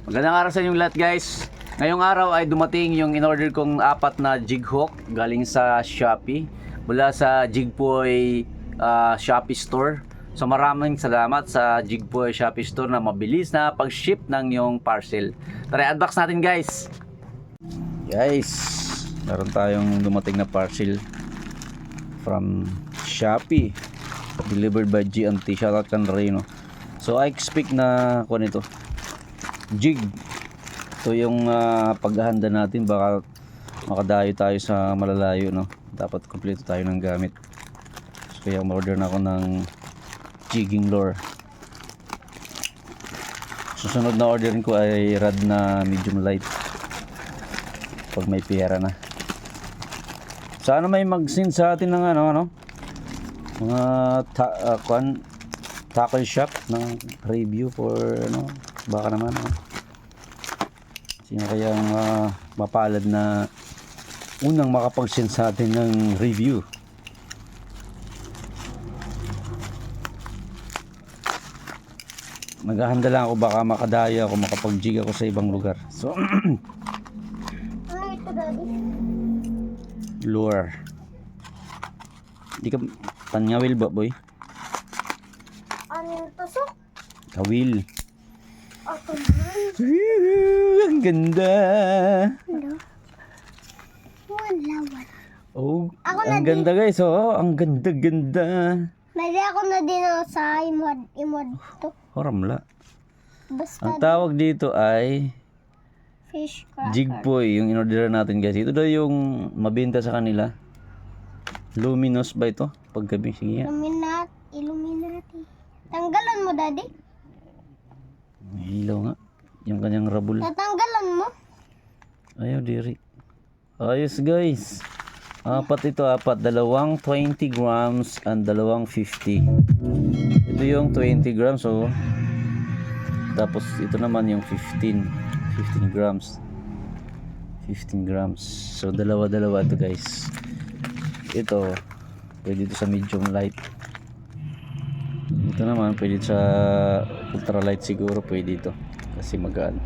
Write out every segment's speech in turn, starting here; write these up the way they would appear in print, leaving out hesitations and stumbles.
Magandang araw sa inyong lahat guys. Ngayong araw ay dumating yung in-order kong 4 na jig hook galing sa Shopee mula sa Jigpoy Shopee Store. So maraming salamat sa Jigpoy Shopee Store na mabilis na pag-ship ng yung parcel. Tara, unbox natin guys. Guys, meron tayong dumating na parcel from Shopee delivered by G&T. Shoutout kan Reno. So I expect na ko nito jig. Ito yung paghahanda natin, baka makadayo tayo sa malalayo, no? Dapat kompleto tayo ng gamit. So kaya umorder na ako ng jigging lure. Susunod na orderin ko ay rod na medium light pag may pera na. Sana may mag-send sa atin ng mga tackle shop ng review for baka naman sino kayang mapalad na unang makapag-send sa atin ng review. Naghahanda lang ako, baka makadaya ako, makapag-jig ako sa ibang lugar. So lure. Di ka tanyawil ba boy? Ano yung tusok? Kawil. Ako Ang ganda. Wala. Oh, Ako ang na ganda guys. Oh, ang ganda. May ako na din sa imod to. Horamla. Basta Ang tawag dito ay fish cracker. Jigpoy, yung in-order natin guys. Ito daw yung mabenta sa kanila. Luminous ba ito? Paggabi, sige nga. Illuminati. Tanggalan mo, daddy? Hilaw nga. Yung kanyang rabul. Tatanggalan mo? Ayaw, diri. Ayos guys. Apat ito, dalawang 20 grams and dalawang 50. Ito yung 20 grams, oh. Tapos ito naman yung 15 grams. 15 grams. So dalawa-dalawa ito guys. Ito pwede ito sa medium light. Ito naman pwede sa ultralight, siguro pwede ito kasi magaan.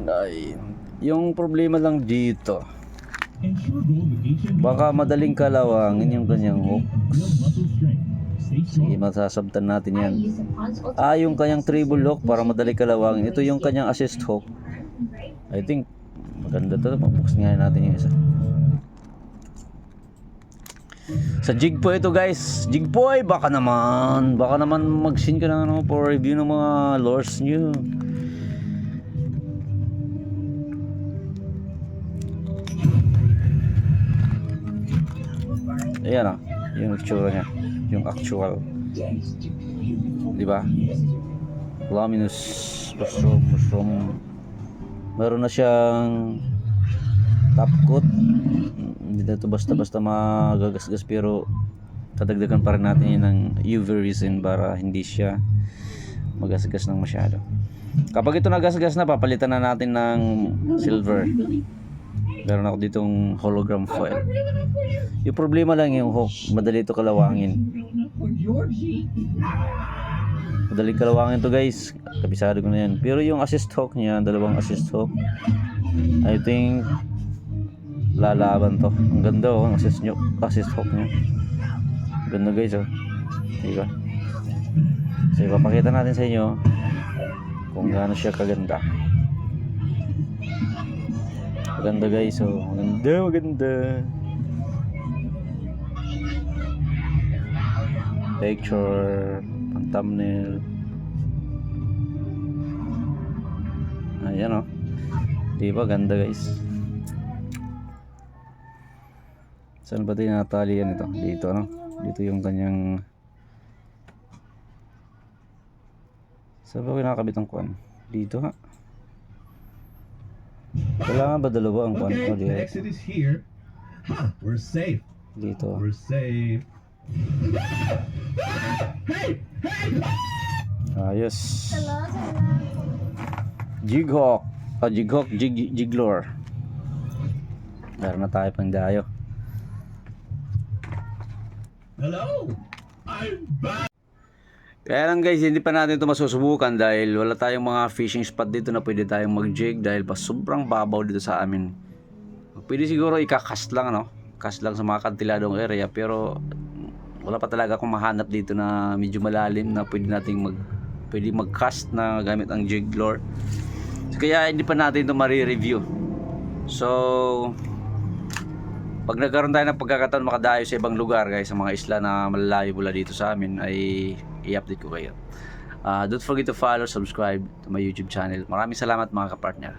Ay, yung problema lang dito, baka madaling kalawangin yung kanyang hooks. Sige, masasabtan natin yan. Yung kanyang treble hook para madali kalawangin. Ito yung kanyang assist hook. I think maganda to. Mag-box nga natin yung isa. Sa Jigpoy ito guys. Jigpoy, baka naman mag-send ka na for review ng mga lures nyo. Ayan yung itsura niya, yung actual, di ba? Luminous mushroom. Meron na siyang top coat. Hindi na ito basta magagasgas, pero kadagdagan pa rin natin yun ng UV resin para hindi siya magasgas ng masyado. Kapag ito nagasgas na, papalitan na natin ng silver. Meron ako ditong hologram foil. Yung problema lang yung hook, madali ito kalawangin. Madaling kalawangin to guys, kabisado ko na yan. Pero yung assist hook niya, dalawang assist hook, I think lalaban to. Ang ganda ang assist hook niya. Ganda guys diba? So ipapakita natin sa inyo kung gaano siya kaganda. Maganda guys, maganda. Picture, pang thumbnail. Ayan diba ganda guys. Saan ba tinatali yan ito? Dito dito yung kanyang, saan ba kinakabit ang kuwan? Dito kailangan ba dalawa ang kuwan? Okay, the exit is here. We're safe. Dito. We're safe. Ayos. Jig hook. Jig lure. Meron na tayo pang dayo. Hello. I'm back. Kaya lang guys, hindi pa natin ito masusubukan dahil wala tayong mga fishing spot dito na pwede tayong mag-jig dahil pa sobrang babaw dito sa amin. Pwede siguro ikakast lang, no? Cast lang sa mga kantiladong area, pero wala pa talaga akong mahanap dito na medyo malalim na pwede mag-cast na gamit ang jig lure. So, kaya hindi pa natin ito mare-review. So, pag nagkaroon tayo ng pagkakataon makadayo sa ibang lugar guys, sa mga isla na malalayo mula dito sa amin, ay i-update ko kayo. Don't forget to follow, subscribe to my YouTube channel. Maraming salamat mga kapartner.